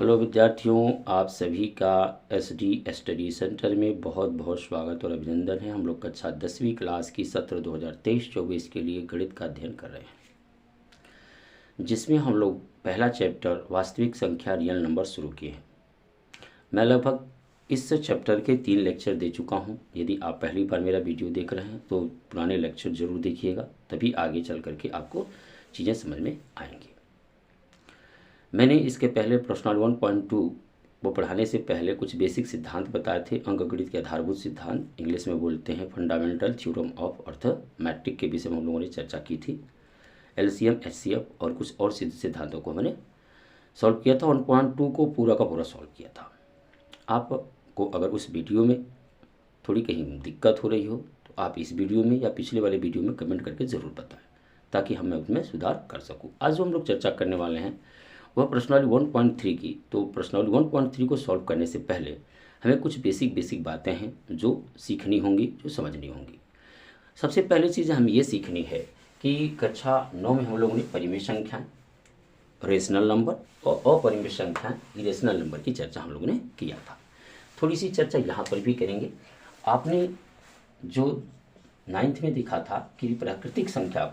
Hello विद्यार्थियों, आप सभी का एसडी स्टडी सेंटर में बहुत बहुत स्वागत और अभिनंदन है। हम लोग कक्षा 10वीं क्लास की सत्र 2023-24 के लिए गणित का अध्ययन कर रहे हैं, जिसमें हम लोग पहला चैप्टर वास्तविक संख्या रियल नंबर शुरू किए हैं। मैं लगभग इस चैप्टर के 3 लेक्चर दे चुका हूं। यदि आप पहली बार मेरा वीडियो देख रहे हैं तो पुराने लेक्चर ज़रूर देखिएगा, तभी आगे चल करके आपको चीज़ें समझ में आएंगी। मैंने इसके पहले प्रश्नल 1.2 वो पढ़ाने से पहले कुछ बेसिक सिद्धांत बताए थे। अंकगणित के आधारभूत सिद्धांत, इंग्लिश में बोलते हैं फंडामेंटल थ्योरम ऑफ अर्थमेटिक के विषय में हम लोगों ने चर्चा की थी। एलसीएम, एचसीएफ और कुछ और सिद्धांतों को हमने सॉल्व किया था। 1.2 को पूरा का पूरा सॉल्व किया था। आपको अगर उस वीडियो में थोड़ी कहीं दिक्कत हो रही हो तो आप इस वीडियो में या पिछले वाले वीडियो में कमेंट करके ज़रूर बताएं, ताकि हम उसमें सुधार कर सकूँ। आज जो हम लोग चर्चा करने वाले हैं वह प्रश्नावली 1.3 की। तो प्रश्नावली 1.3 को सॉल्व करने से पहले हमें कुछ बेसिक बातें हैं जो सीखनी होंगी, जो समझनी होंगी। सबसे पहली चीज़ हमें ये सीखनी है कि कक्षा 9 में हम लोगों ने परिमेय संख्याएं, रेशनल नंबर और अपरिमेय संख्याएं, इरेशनल नंबर की चर्चा हम लोगों ने किया था। थोड़ी सी चर्चा यहाँ पर भी करेंगे। आपने जो 9th में देखा था कि प्राकृतिक संख्या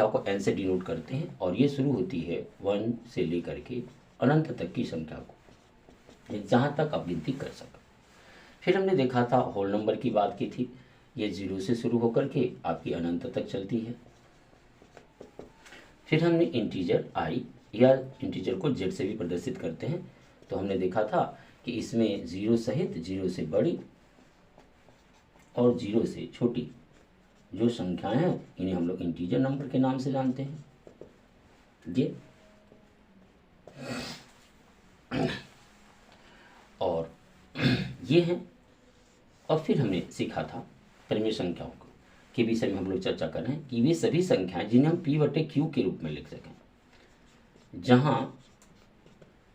को n से डिनोट करते हैं और ये शुरू होती है 1 से लेकर के अनंत तक की संख्या को, जहाँ तक आप गिनती कर सकें। फिर हमने देखा था होल नंबर की बात की थी, ये 0 से शुरू होकर के आपकी अनंत तक चलती है। फिर हमने इंटीजर i या इंटीजर को z से भी प्रदर्शित करते हैं, तो हमने देखा था कि इसमें 0 सहित 0 से बड़ी और 0 से छोटी जो संख्याएं हैं इन्हें हम लोग इंटीजर नंबर के नाम से जानते हैं। ये और ये हैं। और फिर हमने सीखा था परिमेय संख्याओं को के विषय में हम लोग चर्चा कर रहे हैं कि वे सभी संख्याएं जिन्हें हम p/q के रूप में लिख सकें, जहां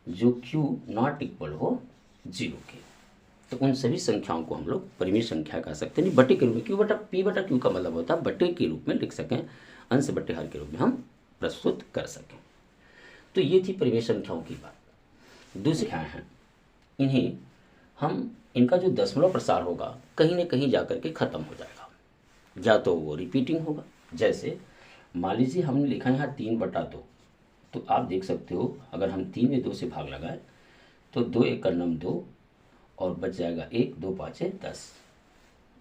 जो q नॉट इक्वल हो 0 के, तो उन सभी संख्याओं को हम लोग परिमेय संख्या कह सकते हैं। बटे के रूप में p/q का मतलब होता है बटे के रूप में लिख सकें, अंश बटे हर के रूप में हम प्रस्तुत कर सकें। तो ये थी परिमेय संख्याओं की बात। दूसरी संख्याएं हैं, इन्हें हम इनका जो दशमलव प्रसार होगा कहीं न कहीं जाकर के ख़त्म हो जाएगा, या तो वो रिपीटिंग होगा। जैसे मान लीजिए हमने लिखा यहाँ 3/2, तो आप देख सकते हो अगर हम 3 में 2 से भाग लगाए तो 2 × 9 2 और बच जाएगा 1, 2 × 5 = 10।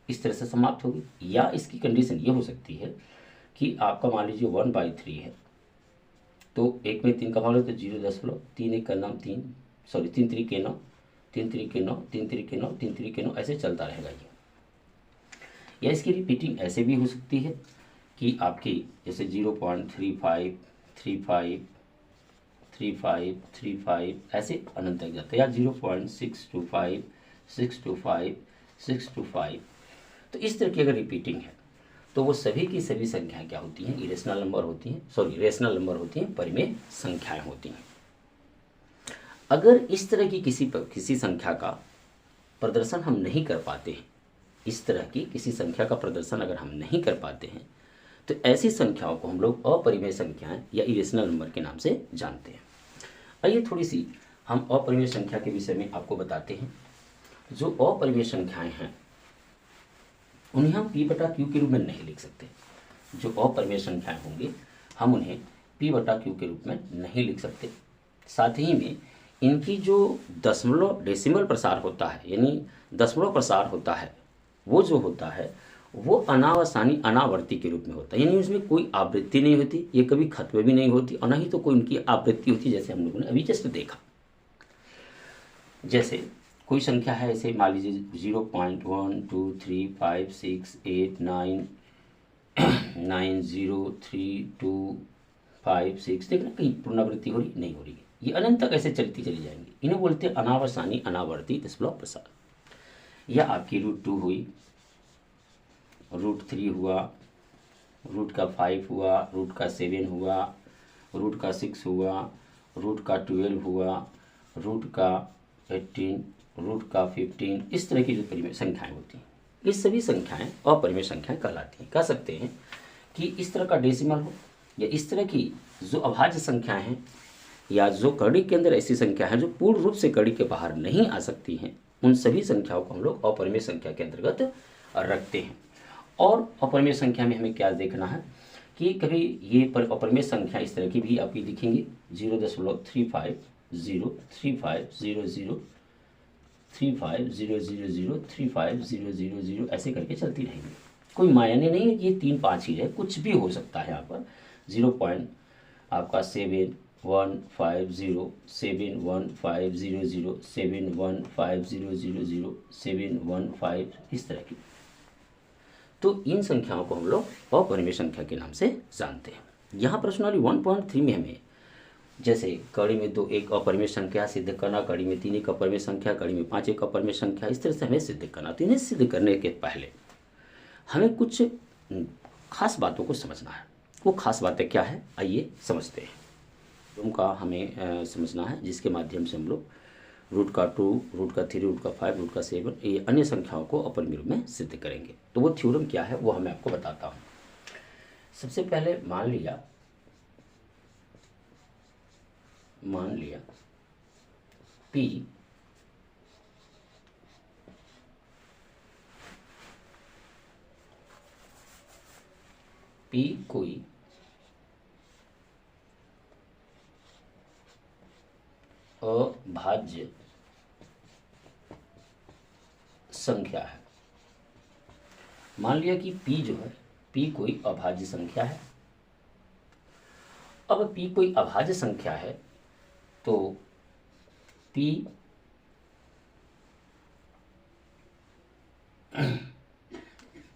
इस तरह से समाप्त होगी। या इसकी कंडीशन ये हो सकती है कि आपका मान लीजिए 1/3 है, तो 1 में 3 का भाग तो 0.3, 3 × 9 3, सॉरी 3 × 3 = 9, 3 × 3 = 9, 3 × 3 = 9, 3 × 3 = 9, ऐसे चलता रहेगा ये। या इसकी रिपीटिंग ऐसे भी हो सकती है कि आपकी जैसे 0.35 35 35 35 ऐसे अनंत तक जाता है, या 0.625 625 625। तो इस तरह की अगर रिपीटिंग है तो वो सभी की सभी संख्याएं क्या होती हैं, इरेशनल नंबर होती हैं, सॉरी रेशनल नंबर होती हैं, परिमेय संख्याएं होती हैं। अगर इस तरह की किसी संख्या का प्रदर्शन हम नहीं कर पाते हैं, इस तरह की किसी संख्या का प्रदर्शन अगर हम नहीं कर पाते हैं, तो ऐसी संख्याओं को हम लोग अपरिमेय संख्याएं या इरेशनल नंबर के नाम से जानते हैं। आइए थोड़ी सी हम अपरिमेय संख्या के विषय में आपको बताते हैं। जो अपरिमेय संख्याएं हैं उन्हें हम p/q के रूप में नहीं लिख सकते। जो अपरिमेय संख्याएं होंगे हम उन्हें p/q के रूप में नहीं लिख सकते। साथ ही में इनकी जो दशमलव डेसिमल प्रसार होता है, यानी दशमलव प्रसार होता है, वो जो होता है वो अनावर्ती के रूप में होता है, यानी उसमें कोई आवृत्ति नहीं होती, ये कभी खत्म भी नहीं होती और ना ही तो कोई उनकी आवृत्ति होती, जैसे हम लोगों ने अभी जस्ट देखा। जैसे कोई संख्या है, ऐसे मान लीजिए 0.1 2 3 5 6 8 9 9 0 3 2 5 6, देखना कहीं पुनरावृत्ति हो रही नहीं हो रही है, ये अनंत तक ऐसे चलती चली जाएंगी। इन्हें बोलते हैं अनावर्ती दशमलव प्रसार। या आपकी √2 हुई, √3 हुआ, √5 हुआ, √7 हुआ, √6 हुआ, √12 हुआ, √18, √15, इस तरह की जो परिमेय संख्याएं होती हैं, ये सभी संख्याएं अपरिमेय संख्याएं कहलाती हैं। कह सकते हैं कि इस तरह का डेसिमल हो या इस तरह की जो अभाज्य संख्याएं हैं या जो कड़ी के अंदर ऐसी संख्या है जो पूर्ण रूप से कड़ी के बाहर नहीं आ सकती हैं, उन सभी संख्याओं को हम लोग अपरिमेय संख्या के अंतर्गत रखते हैं। और अपरिमेय संख्या में हमें क्या देखना है कि कभी ये अपरिमेय संख्या इस तरह की भी आपकी दिखेंगी 0.35, ऐसे करके चलती रहेंगी। कोई मायने नहीं है कि ये 3 5 ही रहे, कुछ भी हो सकता है यहाँ पर। 0.715071500 71500 इस तरह की। तो इन संख्याओं को हम लोग अपरिमेय संख्या के नाम से जानते हैं। यहाँ प्रश्नावली 1.3 में हमें जैसे कड़ी में 2 एक अपरिमेय संख्या सिद्ध करना, कड़ी में 3 एक अपरिमेय संख्या, कड़ी में 5 एक अपरिमेय संख्या, इस तरह से हमें सिद्ध करना। तो इन्हें सिद्ध करने के पहले हमें कुछ खास बातों को समझना है। वो खास बातें क्या है, आइए समझते हैं। उनका हमें समझना है, जिसके माध्यम से हम लोग रूट का 2, रूट का 3, रूट का 5, रूट का 7 ये अन्य संख्याओं को अपरिमेय रूप में सिद्ध करेंगे। तो वो थ्योरम क्या है वो मैं आपको बताता हूँ। सबसे पहले मान लिया P कोई अभाज्य संख्या है। मान लिया कि P जो है, P कोई अभाज्य संख्या है। अब P कोई अभाज्य संख्या है तो P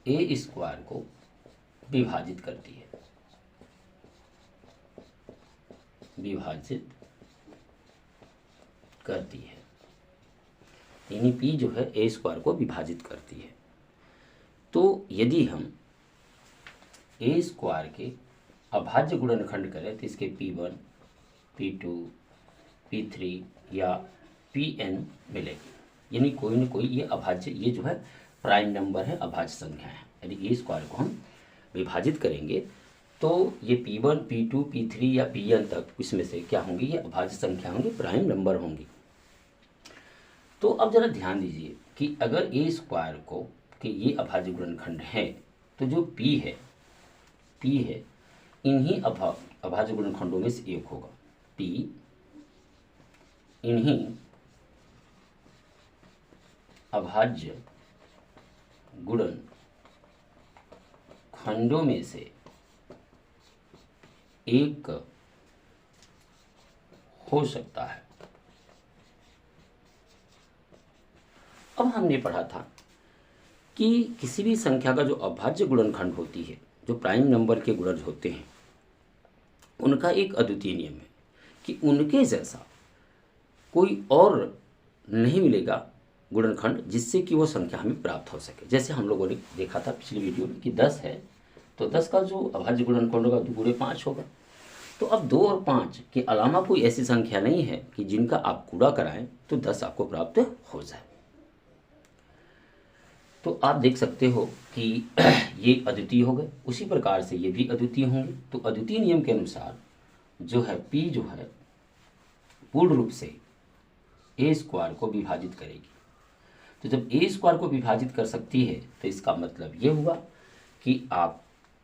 a स्क्वायर को विभाजित करती है, यानी P जो है a स्क्वायर को विभाजित करती है। तो यदि हम a स्क्वायर के अभाज्य गुणनखंड करें तो इसके P1, P2, P3 या Pn मिलेगी। यानी कोई न कोई ये अभाज्य, ये जो है प्राइम नंबर है, अभाज्य संख्या है। यदि a स्क्वायर को हम विभाजित करेंगे तो ये P1, P2, P3 या Pn तक इसमें से क्या होंगी, ये अभाज्य संख्या होंगी, प्राइम नंबर होंगी। तो अब जरा ध्यान दीजिए कि अगर a स्क्वायर को कि ये अभाज्य गुणनखंड है तो जो P है इन्हीं अभाज्य गुणनखंडों में से एक होगा। P इन्हीं अभाज्य गुणनखंडों में से एक हो सकता है। अब हमने पढ़ा था कि किसी भी संख्या का जो अभाज्य गुणनखंड होती है, जो प्राइम नंबर के गुणज होते हैं, उनका एक अद्वितीय नियम है कि उनके जैसा कोई और नहीं मिलेगा गुणनखंड जिससे कि वो संख्या हमें प्राप्त हो सके। जैसे हम लोगों ने देखा था पिछली वीडियो में कि 10 है तो 10 का जो अभाज्य गुणनखंड होगा 2 गुणे 5 होगा। तो अब 2 और 5 के अलावा कोई ऐसी संख्या नहीं है कि जिनका आप गुणा कराएं तो 10 आपको प्राप्त हो जाए। तो आप देख सकते हो कि ये अद्वितीय हो गए, उसी प्रकार से ये भी अद्वितीय होंगे। तो अद्वितीय नियम के अनुसार जो है P जो है पूर्ण रूप से a स्क्वायर को विभाजित करेगी। तो जब a स्क्वायर को विभाजित कर सकती है तो इसका मतलब ये हुआ कि आप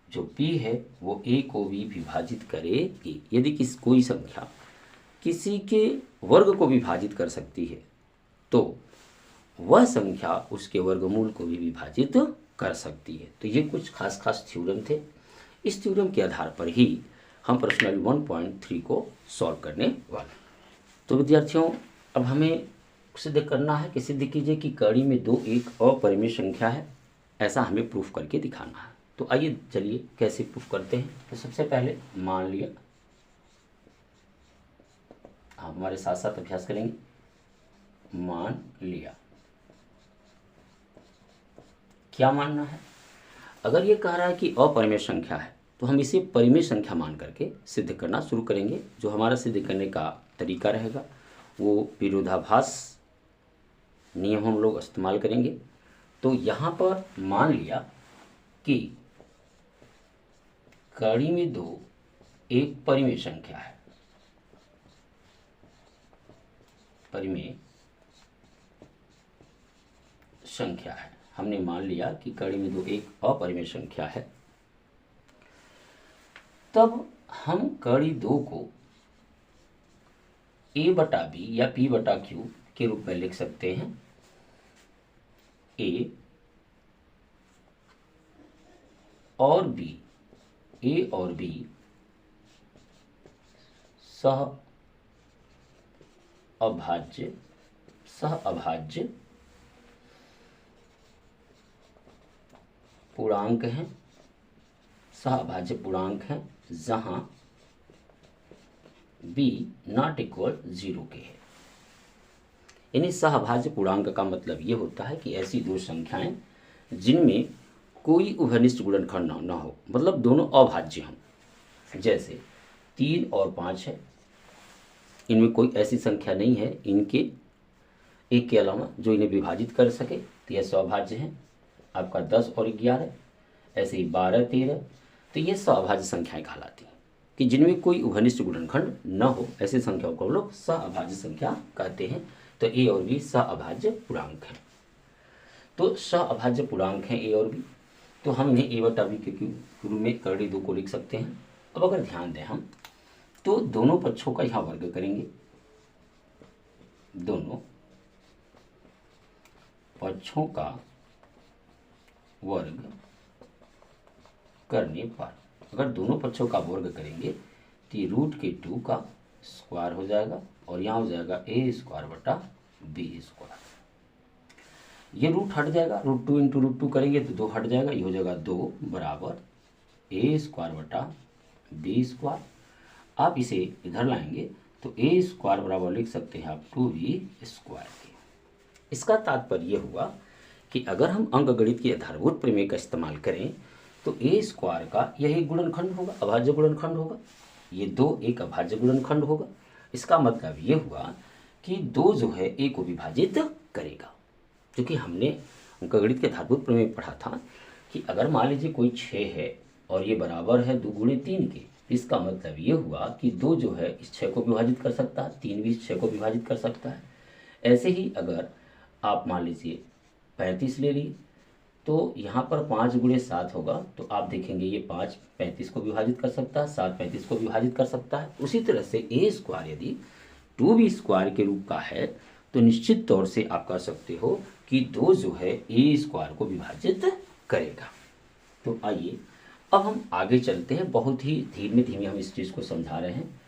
जो P है वो a को भी विभाजित करेगी। यदि कोई संख्या किसी के वर्ग को विभाजित कर सकती है तो वह संख्या उसके वर्गमूल को भी विभाजित कर सकती है। तो ये कुछ खास थ्योरम थे। इस थ्योरम के आधार पर ही हम प्रश्नावली 1.3 को सॉल्व करने वाले। तो विद्यार्थियों, अब हमें सिद्ध करना है कि सिद्ध कीजिए कि कड़ी में 2 एक अपरिमेय संख्या है, ऐसा हमें प्रूफ करके दिखाना है। तो आइए चलिए कैसे प्रूफ करते हैं। तो सबसे पहले मान लिया, आप हमारे साथ साथ अभ्यास करेंगे। मान लिया, क्या मानना है? अगर ये कह रहा है कि अपरिमेय संख्या है तो हम इसे परिमेय संख्या मान करके सिद्ध करना शुरू करेंगे। जो हमारा सिद्ध करने का तरीका रहेगा वो विरोधाभास नियम हम लोग इस्तेमाल करेंगे। तो यहाँ पर मान लिया कि कड़ी में 2 एक परिमेय संख्या है, परिमेय संख्या है। हमने मान लिया कि कड़ी में 2 एक अपरिमेय संख्या है, तब हम कड़ी 2 को a बटा बी या p बटा क्यू के रूप में लिख सकते हैं। a और b, a और b सह अभाज्य पूर्णांक हैं, सह अभाज्य पूर्णांक हैं, जहां b नॉट इक्वल 0 के है। यानी सहअभाज्य पूर्णांक का मतलब ये होता है कि ऐसी दो संख्याएं जिनमें कोई उभयनिष्ठ गुणनखंड न हो, मतलब दोनों अभाज्य हों। जैसे 3 और 5 है, इनमें कोई ऐसी संख्या नहीं है इनके एक के अलावा जो इन्हें विभाजित कर सके, तो यह स्वभाज्य है। आपका 10 और 11, ऐसे ही 12, 13, तो ये स्वभाज्य संख्याएं कहलाती हैं कि जिनमें कोई उभयनिष्ठ गुणनखंड न हो, ऐसी संख्याओं को हम लोग सहअभाज्य संख्या कहते हैं। तो ए और बी सहअभाज्य पूर्णांक हैं। तो सहअभाज्य पूर्णांक हैं ए और बी, तो हम इन्हें ए बटा बी के रूप में कड़ी 2 को लिख सकते हैं। अब अगर ध्यान दें हम, तो दोनों पक्षों का यहाँ वर्ग करेंगे, दोनों पक्षों का वर्ग करने पर, अगर दोनों पक्षों का वर्ग करेंगे तो रूट के 2 का स्क्वायर हो जाएगा और यहाँ हो जाएगा ए स्क्वायर बटा बी स्क्वायर। ये रूट हट जाएगा, √2 इंटू √2 करेंगे तो 2 हट जाएगा, ये हो जाएगा 2 बराबर ए स्क्वायर बटा बी स्क्वायर। आप इसे इधर लाएंगे तो ए स्क्वायर बराबर लिख सकते हैं आप 2b स्क्वायर के। इसका तात्पर्य हुआ कि अगर हम अंकगणित के आधारभूत प्रमेय का इस्तेमाल करें तो ए स्क्वायर का यही गुणनखंड होगा, अभाज्य गुणनखंड होगा। ये 2 एक अभाज्य गुणनखंड होगा। इसका मतलब ये हुआ कि 2 जो है ए को विभाजित करेगा। क्योंकि हमने अंकगणित के आधारभूत प्रमेय में पढ़ा था कि अगर मान लीजिए कोई 6 है और ये बराबर है 2 गुणे 3 के, इसका मतलब ये हुआ कि 2 जो है इस 6 को विभाजित कर सकता है, 3 भी इस 6 को विभाजित कर सकता है। ऐसे ही अगर आप मान लीजिए 35 ले लिए तो यहाँ पर 5 गुणे 7 होगा, तो आप देखेंगे ये 5 35 को विभाजित कर सकता है, 7 35 को विभाजित कर सकता है। उसी तरह से ए स्क्वायर यदि 2b स्क्वायर के रूप का है तो निश्चित तौर से आप कह सकते हो कि 2 जो है ए स्क्वायर को विभाजित करेगा। तो आइए अब हम आगे चलते हैं। बहुत ही धीमे धीमे हम इस चीज़ को समझा रहे हैं,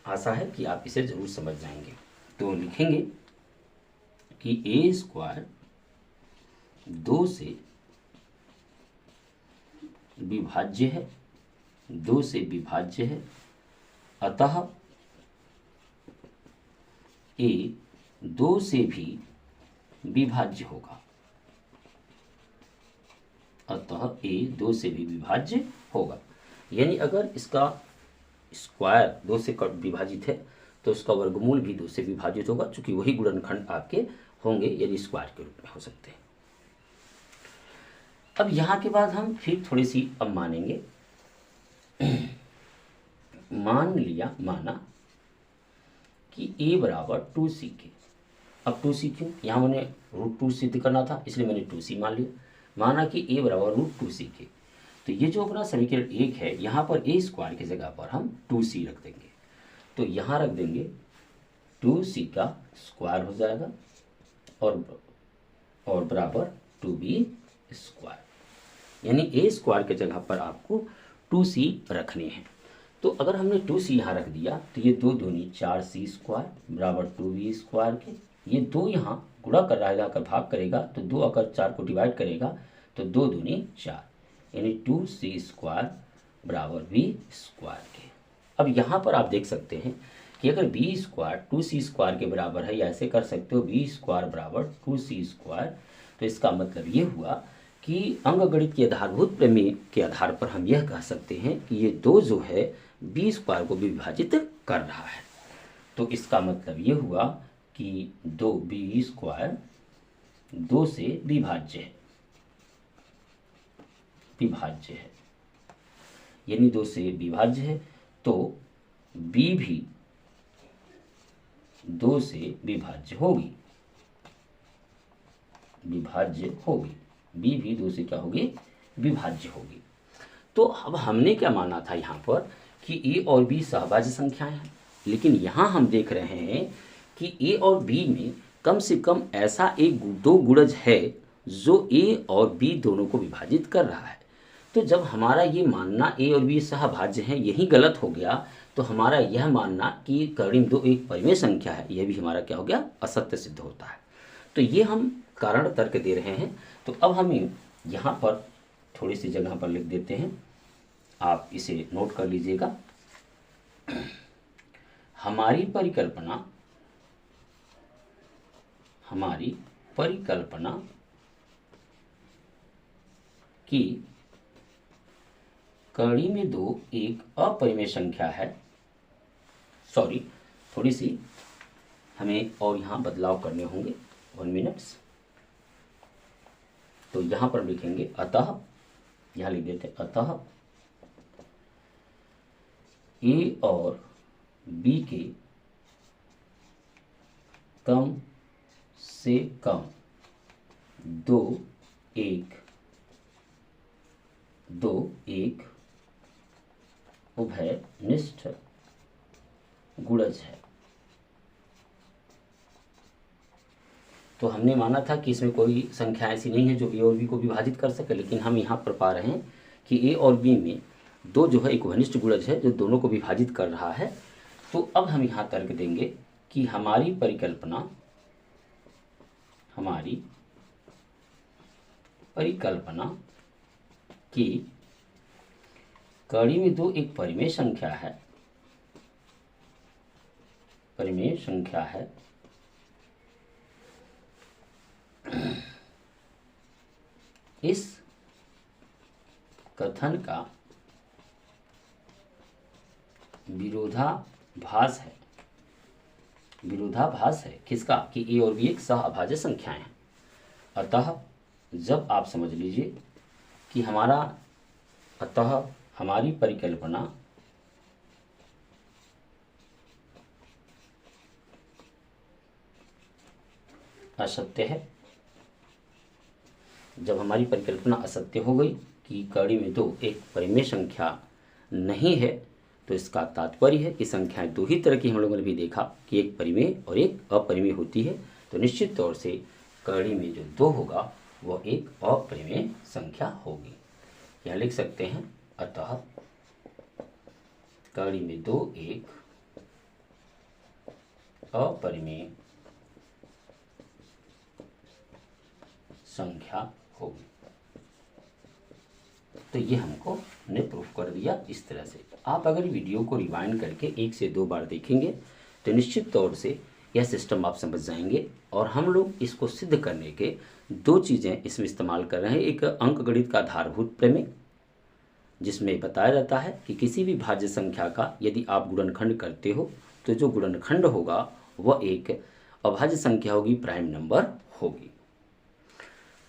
आशा है कि आप इसे ज़रूर समझ जाएंगे। तो लिखेंगे कि ए स्क्वायर 2 से विभाज्य है, 2 से विभाज्य है, अतः ए 2 से भी विभाज्य होगा, अतः ए 2 से भी विभाज्य होगा। यानी अगर इसका स्क्वायर 2 से विभाजित है तो इसका वर्गमूल भी 2 से विभाजित होगा, चूंकि वही गुणनखंड आपके होंगे यदि स्क्वायर के रूप में हो सकते हैं। अब यहाँ के बाद हम फिर थोड़ी सी अब मानेंगे। माना कि a बराबर 2c के। अब 2c क्यों, यहाँ मैंने √2 सिद्ध करना था इसलिए मैंने 2c मान लिया। माना कि a बराबर √2c के, तो ये जो अपना समीकरण 1 है यहाँ पर a स्क्वायर की जगह पर हम 2c रख देंगे। तो यहाँ रख देंगे 2c का स्क्वायर हो जाएगा और बराबर 2b स्क्वायर। यानी a स्क्वायर के जगह पर आपको 2c रखने हैं। तो अगर हमने 2c यहाँ रख दिया तो ये 2 दूनी 4c स्क्वायर बराबर 2b स्क्वायर के। ये 2 यहाँ गुणा कर रहा है, अगर भाग करेगा तो 2 अगर 4 को डिवाइड करेगा तो 2 दूनी 4, यानी 2c स्क्वायर बराबर b स्क्वायर के। अब यहाँ पर आप देख सकते हैं कि अगर b स्क्वायर 2c स्क्वायर के बराबर है, या ऐसे कर सकते हो b स्क्वायर बराबर 2c स्क्वायर, तो इसका मतलब ये हुआ कि अंकगणित के आधारभूत प्रमेय के आधार पर हम यह कह सकते हैं कि ये 2 जो है b स्क्वायर को भी विभाजित कर रहा है। तो इसका मतलब ये हुआ कि 2b स्क्वायर 2 से विभाज्य है, यानी 2 से विभाज्य है, तो b भी 2 से विभाज्य होगी, बी भी 2 से क्या होगी, विभाज्य होगी। तो अब हमने क्या माना था यहाँ पर कि ए और बी सहभाज्य संख्याएं हैं, लेकिन यहाँ हम देख रहे हैं कि ए और बी में कम से कम ऐसा एक दो गुणज है जो ए और बी दोनों को विभाजित कर रहा है। तो जब हमारा ये मानना ए और बी सहभाज्य हैं यही गलत हो गया, तो हमारा यह मानना कि कर्ण 2 एक परिमेय संख्या है, यह भी हमारा क्या हो गया, असत्य सिद्ध होता है। तो ये हम कारण तर्क दे रहे हैं। तो अब हम यहाँ पर थोड़ी सी जगह पर लिख देते हैं, आप इसे नोट कर लीजिएगा। हमारी परिकल्पना कि कड़ी में 2 एक अपरिमेय संख्या है, सॉरी थोड़ी सी हमें और यहाँ बदलाव करने होंगे, 1 मिनट्स। तो यहाँ पर लिखेंगे अतः, यहाँ लिख देते हैं अतः ए और बी के कम से कम 2 एक उभयनिष्ठ गुणज है। तो हमने माना था कि इसमें कोई संख्या ऐसी नहीं है जो ए और बी को विभाजित कर सके, लेकिन हम यहाँ पर पा रहे हैं कि ए और बी में 2 जो है एक उभयनिष्ठ गुणज है जो दोनों को विभाजित कर रहा है। तो अब हम यहाँ तर्क देंगे कि हमारी परिकल्पना कि कड़ी में 2 एक परिमेय संख्या है, इस कथन का विरोधाभास है किसका, कि ए और बी एक सहअभाज्य संख्याएं हैं। अतः जब आप समझ लीजिए कि हमारी परिकल्पना असत्य है, जब हमारी परिकल्पना असत्य हो गई कि कड़ी में 2 एक परिमेय संख्या नहीं है, तो इसका तात्पर्य है कि संख्याएं 2 ही तरह की हम लोगों ने भी देखा कि एक परिमेय और एक अपरिमेय होती है। तो निश्चित तौर से कड़ी में जो 2 होगा वह एक अपरिमेय संख्या होगी। यहाँ लिख सकते हैं अतः कड़ी में 2 एक अपरिमेय संख्या होगी। तो ये हमको ने प्रूफ कर दिया। इस तरह से आप अगर वीडियो को रिवाइंड करके 1 से 2 बार देखेंगे तो निश्चित तौर से यह सिस्टम आप समझ जाएंगे। और हम लोग इसको सिद्ध करने के 2 चीज़ें इसमें इस्तेमाल कर रहे हैं। एक अंकगणित का आधारभूत प्रमेय, जिसमें बताया जाता है कि किसी भी भाज्य संख्या का यदि आप गुणनखंड करते हो तो जो गुणनखंड होगा वह एक अभाज्य संख्या होगी, प्राइम नंबर होगी।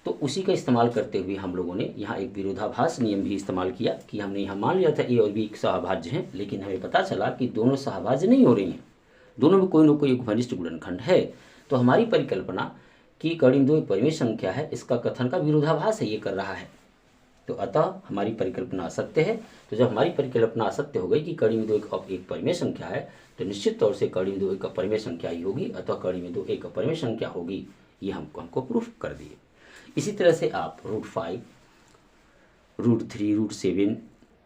तो उसी का इस्तेमाल करते हुए हम लोगों ने यहाँ एक विरोधाभास नियम भी इस्तेमाल किया कि हमने यहाँ मान लिया था ए और बी सहभाज्य हैं, लेकिन हमें पता चला कि दोनों सहभाज्य नहीं हो रही हैं, दोनों में कोई न कोई एक घनिष्ठ गुणनखंड है। तो हमारी परिकल्पना कि कड़ी में 2 एक परिमेय संख्या है, इसका कथन का विरोधाभास है, ये कर रहा है। तो अतः हमारी परिकल्पना असत्य है। तो जब हमारी परिकल्पना असत्य हो गई कि कड़ी में 2 एक परिमेय संख्या है, तो निश्चित तौर से कड़ी में 2 एक परिमेय संख्या ही होगी, अतः कड़ी में 2 एक परिमेय संख्या होगी। ये हमको प्रूफ कर दिए। इसी तरह से आप √5, √3, √7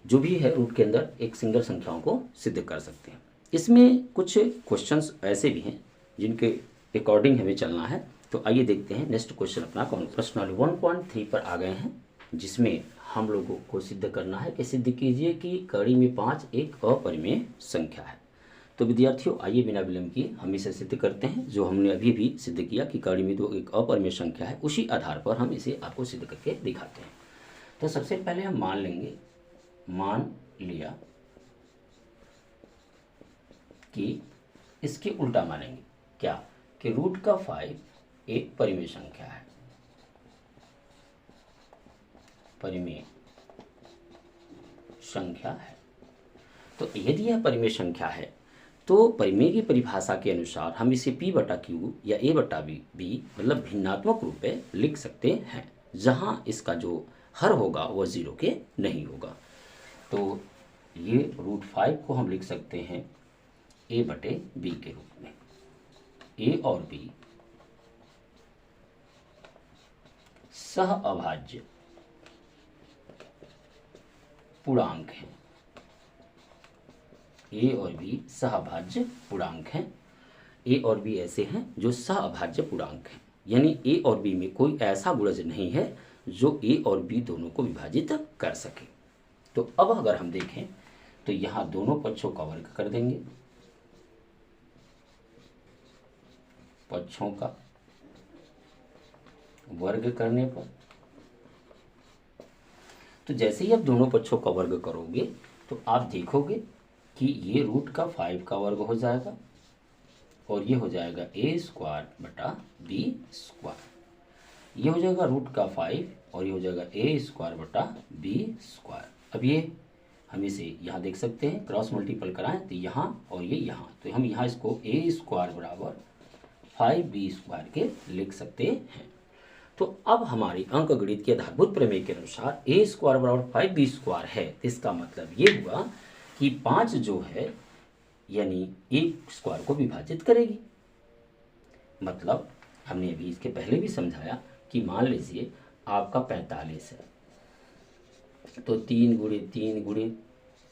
जो भी है रूट के अंदर एक सिंगल संख्याओं को सिद्ध कर सकते हैं। इसमें कुछ क्वेश्चंस ऐसे भी हैं जिनके अकॉर्डिंग हमें चलना है। तो आइए देखते हैं नेक्स्ट क्वेश्चन अपना प्रश्न 1.3 पर आ गए हैं, जिसमें हम लोगों को सिद्ध करना है कि सिद्ध कीजिए कि कड़ी में 5 एक अपरिमेय संख्या है। तो विद्यार्थियों आइए बिना विलंब किए हम इसे सिद्ध करते हैं। जो हमने अभी भी सिद्ध किया कि कड़ी में 2 एक अपरिमेय संख्या है, उसी आधार पर हम इसे आपको सिद्ध करके दिखाते हैं। तो सबसे पहले हम मान लिया कि इसके उल्टा मानेंगे क्या, कि √5 एक परिमेय संख्या है, परिमेय संख्या है। तो यदि यह परिमेय संख्या है तो परिमेय की परिभाषा के अनुसार हम इसे P बटा Q या A बटा B मतलब भिन्नात्मक रूप में लिख सकते हैं, जहाँ इसका जो हर होगा वह 0 के नहीं होगा। तो ये √5 को हम लिख सकते हैं A बटे B के रूप में। A और B सह अभाज्य पूर्णांक हैं। A और B सहअभाज्य पूर्णांक हैं। A और B ऐसे हैं जो सहअभाज्य पूर्णांक हैं, यानी A और B में कोई ऐसा गुणज नहीं है जो A और B दोनों को विभाजित कर सके। तो अब अगर हम देखें तो यहाँ दोनों पक्षों का वर्ग कर देंगे, पक्षों का वर्ग करने पर तो जैसे ही आप दोनों पक्षों का वर्ग करोगे तो आप देखोगे कि ये √5 का वर्ग हो जाएगा और ये हो जाएगा A² बटा B²। ये हो जाएगा √5 और ये हो जाएगा A² बटा B²। अब ये हम इसे यहाँ देख सकते हैं, क्रॉस मल्टीपल कराएं तो यहाँ और ये यहाँ, तो हम यहाँ इसको A² बराबर 5B² के लिख सकते हैं। तो अब हमारी अंकगणित के आधारभूत प्रमेय के अनुसार A² बराबर 5B² है, तो इसका मतलब ये हुआ कि 5 जो है यानी A² को विभाजित करेगी। मतलब हमने अभी इसके पहले भी समझाया कि मान लीजिए आपका 45 है तो 3 गुणे 3 गुणे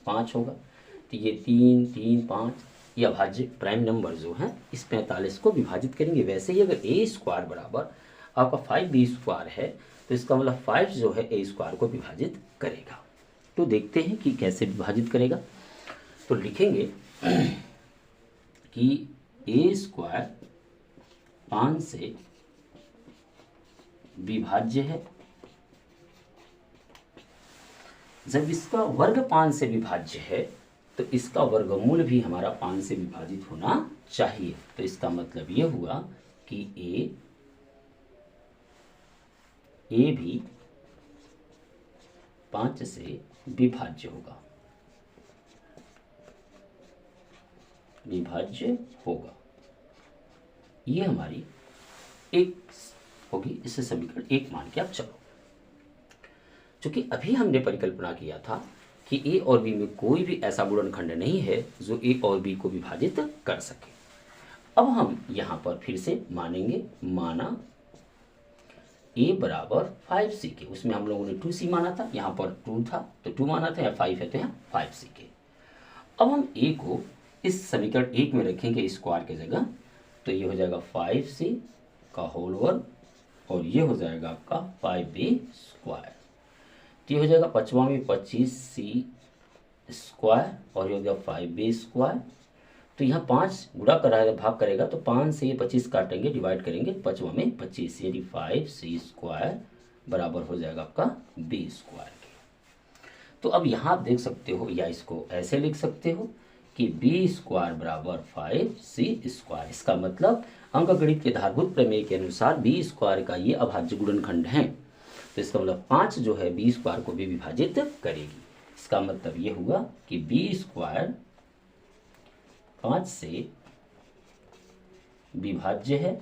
5 होगा, तो ये 3 3 5 ये अभाज्य प्राइम नंबर जो है इस 45 को विभाजित करेंगे। वैसे ही अगर A² बराबर आपका 5B² है तो इसका मतलब 5 जो है A² को विभाजित करेगा। तो देखते हैं कि कैसे विभाजित करेगा। तो लिखेंगे कि A² 5 से विभाज्य है। जब इसका वर्ग 5 से विभाज्य है तो इसका वर्गमूल भी हमारा 5 से विभाजित होना चाहिए। तो इसका मतलब ये हुआ कि A भी 5 से विभाज्य होगा, विभाज्य होगा। ये हमारी एक होगी, इससे समीकरण 1 मान के आप चलो। क्योंकि अभी हमने परिकल्पना किया था कि A और B में कोई भी ऐसा गुणनखंड नहीं है जो A और B को विभाजित कर सके। अब हम यहाँ पर फिर से मानेंगे, माना A बराबर 5C के, उसमें हम लोगों ने 2C माना था, यहाँ पर 2 था तो 2 माना था, यहाँ 5 है तो यहाँ 5C के। अब हम A को इस समीकरण 1 में रखेंगे स्क्वायर के जगह, तो ये हो जाएगा 5C का होल वर्ग और ये हो जाएगा आपका 5B²। तो ये हो जाएगा 5वां में 25C² और ये हो गया 5B²। तो यहाँ 5 गुणा कराएगा, भाग करेगा तो 5 से 25 काटेंगे, डिवाइड करेंगे, 5वां में 25 यानी 5C² बराबर हो जाएगा आपका B² के। तो अब यहाँ आप देख सकते हो या इसको ऐसे लिख सकते हो कि B² बराबर 5C²। इसका मतलब अंकगणित के आधारभूत प्रमेय के अनुसार B² का ये अभाज्य गुणनखंड है। तो इसका मतलब 5 जो है B² को भी विभाजित करेगी। इसका मतलब ये हुआ कि B² 5 से विभाज्य है,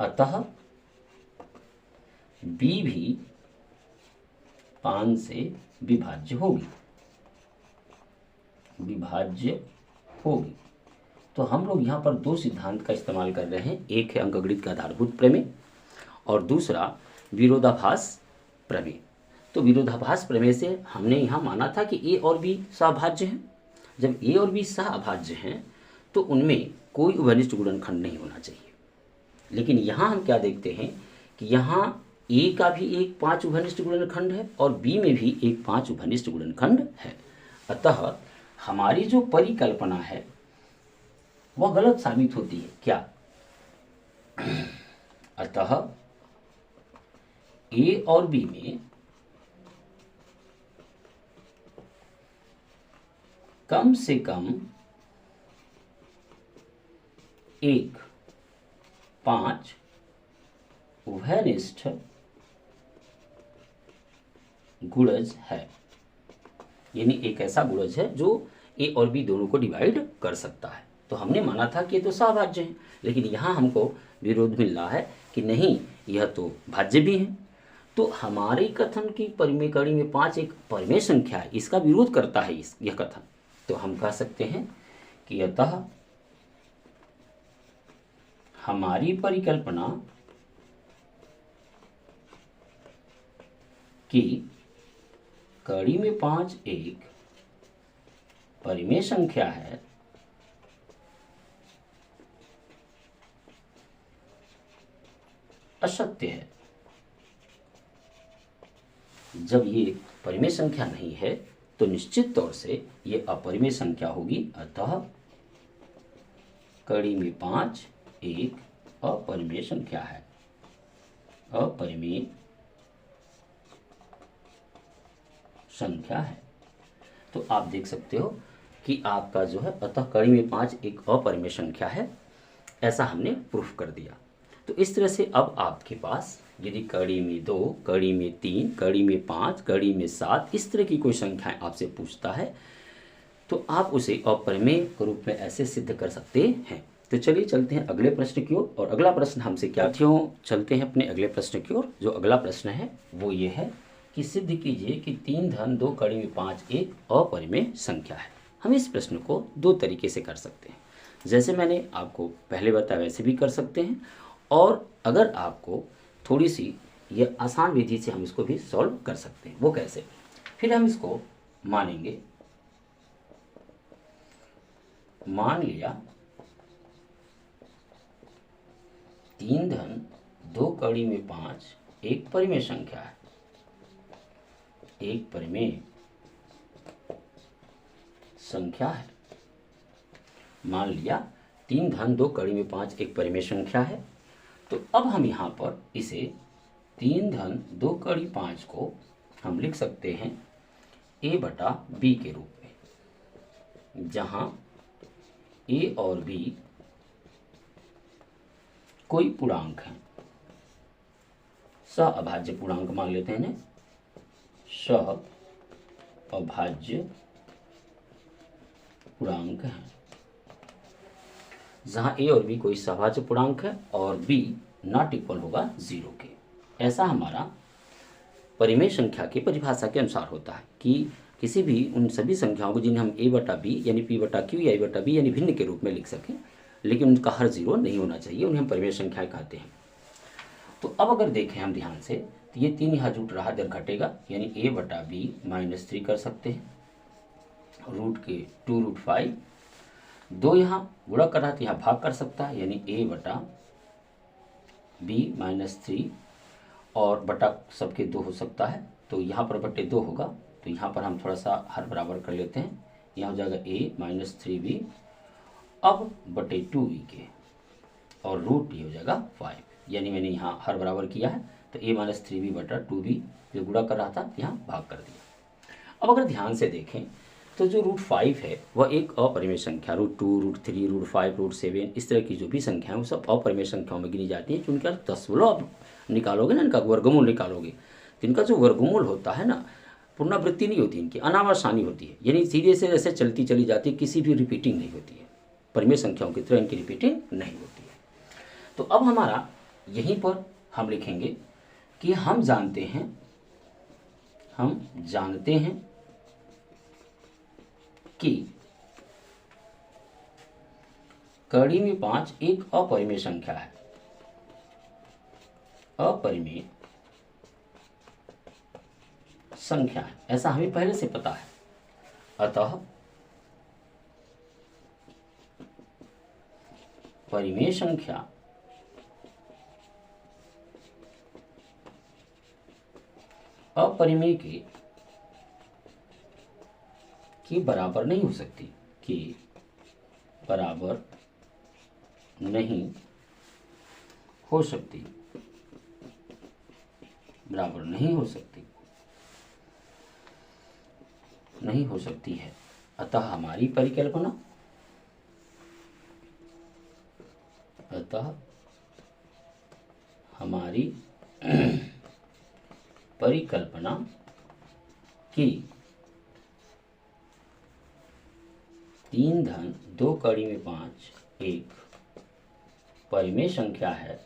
अतः B भी 5 से विभाज्य होगी, विभाज्य होगी। तो हम लोग यहाँ पर 2 सिद्धांत का इस्तेमाल कर रहे हैं, एक है अंकगणित का आधारभूत प्रमेय और दूसरा विरोधाभास प्रमेय। तो विरोधाभास प्रमेय से हमने यहाँ माना था कि A और B सहअभाज्य हैं। जब A और B सहअभाज्य हैं तो उनमें कोई उभयनिष्ठ गुणनखंड नहीं होना चाहिए। लेकिन यहाँ हम क्या देखते हैं कि यहाँ A का भी एक 5 उभयनिष्ठ गुणनखंड है और B में भी एक 5 उभयनिष्ठ गुणनखंड है। अतः हमारी जो परिकल्पना है वह गलत साबित होती है। क्या? अतः A और B में कम से कम एक 5 उभयनिष्ठ गुणज है, यानी एक ऐसा गुणज है जो ए और बी दोनों को डिवाइड कर सकता है। तो हमने माना था कि ये तो सह-भाज्य है, लेकिन यहाँ हमको विरोध मिल रहा है कि नहीं, यह तो भाज्य भी है। तो हमारे कथन की परिमेय कड़ी में 5 एक परिमेय संख्या है, इसका विरोध करता है यह कथन। तो हम कह सकते हैं कि अतः हमारी परिकल्पना कि कड़ी में 5 एक परिमेय संख्या है असत्य है। जब ये परिमेय संख्या नहीं है तो निश्चित तौर से ये अपरिमेय संख्या होगी। अतः कड़ी में 5 एक अपरिमेय संख्या है, अपरिमेय संख्या है। तो आप देख सकते हो कि आपका जो है अतः कड़ी में 5 एक अपरिमेय संख्या है, ऐसा हमने प्रूफ कर दिया। तो इस तरह से अब आपके पास यदि कड़ी में 2, कड़ी में 3, कड़ी में 5, कड़ी में 7 इस तरह की कोई संख्याएं आपसे पूछता है तो आप उसे अपरिमेय के रूप में ऐसे सिद्ध कर सकते हैं। तो चलिए चलते हैं अगले प्रश्न की ओर। और अगला प्रश्न हमसे क्या, चलते हैं अपने अगले प्रश्न की ओर। जो अगला प्रश्न है वो ये है कि सिद्ध कीजिए कि 3 धन 2 कड़ी में 5 एक अपरिमेय संख्या है। हम इस प्रश्न को 2 तरीके से कर सकते हैं, जैसे मैंने आपको पहले बताया वैसे भी कर सकते हैं, और अगर आपको थोड़ी सी ये आसान विधि से हम इसको भी सॉल्व कर सकते हैं। वो कैसे, फिर हम इसको मानेंगे। मान लिया 3 धन 2 कड़ी में 5 एक परिमेय संख्या है, एक परिमेय संख्या है। मान लिया 3 धन 2 कड़ी में 5 एक परिमेय संख्या है। तो अब हम यहाँ पर इसे 3 धन 2 कड़ी 5 को हम लिख सकते हैं a बटा b के रूप में, जहाँ a और b कोई पूर्णांक है, सह अभाज्य पूर्णांक मान लेते हैं ना, सह अभाज्य पूर्णांक है, जहाँ a और b कोई सभाज्य पूर्णांक है और b नॉट इक्वल होगा 0 के। ऐसा हमारा परिमेय संख्या की परिभाषा के अनुसार होता है कि किसी भी उन सभी संख्याओं को जिन्हें हम a बटा b यानी p बटा q या a बटा b यानी भिन्न के रूप में लिख सकें, लेकिन उनका हर 0 नहीं होना चाहिए, उन्हें हम परिमेय संख्याएं कहते हैं। तो अब अगर देखें हम ध्यान से तो ये 3 यहाँ जुट रहा, इधर घटेगा, यानी a बटा b -3 कर सकते हैं, रूट के 2 रूट 5, 2 यहाँ गुणा कर रहा तो यहाँ भाग कर सकता है, यानी a बटा b -3, और बटा सबके 2 हो सकता है, तो यहाँ पर बटे 2 होगा। तो यहाँ पर हम थोड़ा सा हर बराबर कर लेते हैं, यहाँ हो जाएगा a -3b अब बटे 2b के, और रूट ये हो जाएगा 5, यानी मैंने यहाँ हर बराबर किया है, तो a -3b बटा 2b जो गुणा कर रहा था यहाँ भाग कर दिया। अब अगर ध्यान से देखें तो जो रूट 5 है वह एक अपरिमेय संख्या, रूट 2, रूट 3, रूट 5, रूट 7 इस तरह की जो भी संख्या है वो सब अपरिमेय संख्याओं में गिनी जाती है। जो उनका दशमलव आप निकालोगे ना, इनका वर्गमूल निकालोगे तो इनका जो वर्गमूल होता है ना, पुनरावृत्ति नहीं होती, इनकी अनावसानी होती है, यानी सीधे से ऐसे चलती चली जाती है, किसी भी रिपीटिंग नहीं होती है, परिमेय संख्याओं की तरह इनकी रिपीटिंग नहीं होती है। तो अब हमारा यहीं पर हम लिखेंगे कि हम जानते हैं कि कड़ी में 5 एक अपरिमेय संख्या है, अपरिमेय संख्या है, ऐसा हमें पहले से पता है। अतः परिमेय संख्या अपरिमेय के बराबर नहीं हो सकती, के बराबर नहीं हो सकती, बराबर नहीं हो सकती, नहीं हो सकती है। अतः हमारी परिकल्पना, अतः हमारी परिकल्पना कि 3 धन 2 कड़ी में 5 एक परिमेय संख्या है,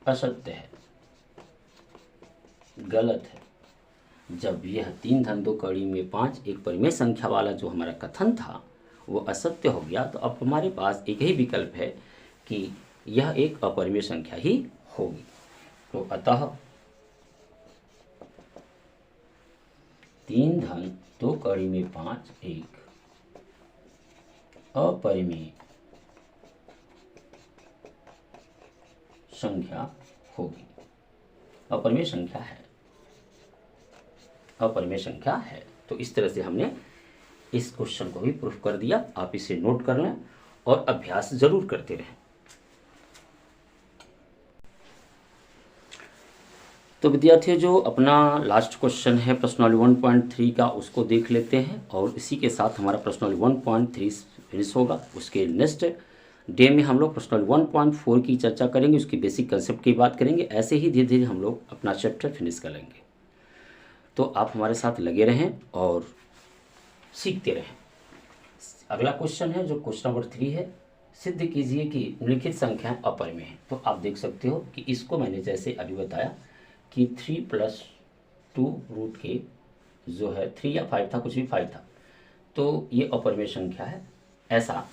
असत्य है, गलत है। जब यह 3 धन 2 कड़ी में 5 एक परिमेय संख्या वाला जो हमारा कथन था वो असत्य हो गया, तो अब हमारे पास एक ही विकल्प है कि यह एक अपरिमेय संख्या ही होगी। तो अतः 3 धन 2 कड़ी में 5 एक अपरिमेय संख्या होगी। अपरिमेय संख्या है, अपरिमेय संख्या है। तो इस तरह से हमने इस क्वेश्चन को भी प्रूफ कर दिया। आप इसे नोट कर लें और अभ्यास जरूर करते रहें। तो विद्यार्थियों, जो अपना लास्ट क्वेश्चन है प्रश्नावली 1.3 का, उसको देख लेते हैं और इसी के साथ हमारा प्रश्नावली 1.3 फिनिश होगा। उसके नेक्स्ट डे में हम लोग प्रश्नावली 1.4 की चर्चा करेंगे, उसकी बेसिक कंसेप्ट की बात करेंगे। ऐसे ही धीरे धीरे हम लोग अपना चैप्टर फिनिश करेंगे। तो आप हमारे साथ लगे रहें और सीखते रहें। अगला क्वेश्चन है जो क्वेश्चन नंबर 3 है, सिद्ध कीजिए कि निम्नलिखित संख्याएं अपरिमेय हैं। तो आप देख सकते हो कि इसको मैंने जैसे अभी बताया कि 3 + 2 रूट के जो है 3 या 5 था, कुछ भी 5 था, तो ये अपरिमेय संख्या है। ऐसा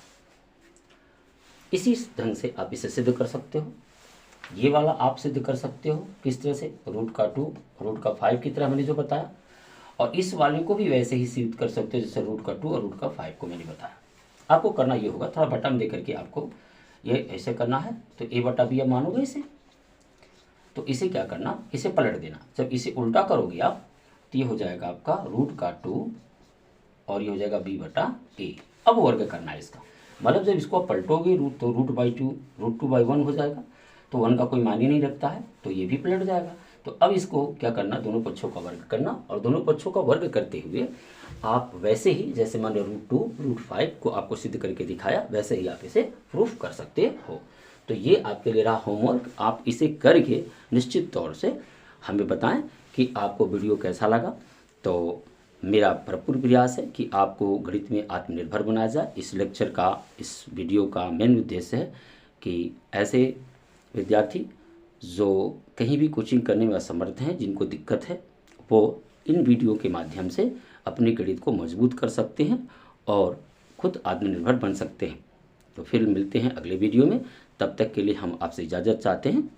इसी ढंग से आप इसे सिद्ध कर सकते हो। ये वाला आप सिद्ध कर सकते हो किस तरह से, रूट का 2 रूट का 5 की तरह मैंने जो बताया, और इस वाले को भी वैसे ही सिद्ध कर सकते हो जैसे रूट का 2 और रूट का 5 को मैंने बताया। आपको करना ये होगा, थोड़ा बटन दे करके आपको ये ऐसे करना है। तो a/b अब मानोगे इसे, तो इसे क्या करना, इसे पलट देना। जब इसे उल्टा करोगे आप तो ये हो जाएगा आपका रूट का 2 और ये हो जाएगा b/a। अब वर्ग करना है इसका, मतलब जब इसको आप पलटोगे रूट, तो रूट/2 √2/1 हो जाएगा। तो 1 का कोई मायने नहीं रखता है, तो ये भी पलट जाएगा। तो अब इसको क्या करना, दोनों पक्षों का वर्ग करना, और दोनों पक्षों का वर्ग करते हुए आप वैसे ही जैसे मान लो √2 √5 को आपको सिद्ध करके दिखाया, वैसे ही आप इसे प्रूफ कर सकते हो। तो ये आपके लिए रहा होमवर्क। आप इसे करके निश्चित तौर से हमें बताएं कि आपको वीडियो कैसा लगा। तो मेरा भरपूर प्रयास है कि आपको गणित में आत्मनिर्भर बनाया जाए। इस लेक्चर का, इस वीडियो का मेन उद्देश्य है कि ऐसे विद्यार्थी जो कहीं भी कोचिंग करने में असमर्थ हैं, जिनको दिक्कत है, वो इन वीडियो के माध्यम से अपने गणित को मजबूत कर सकते हैं और खुद आत्मनिर्भर बन सकते हैं। तो फिर मिलते हैं अगले वीडियो में, तब तक के लिए हम आपसे इजाज़त चाहते हैं।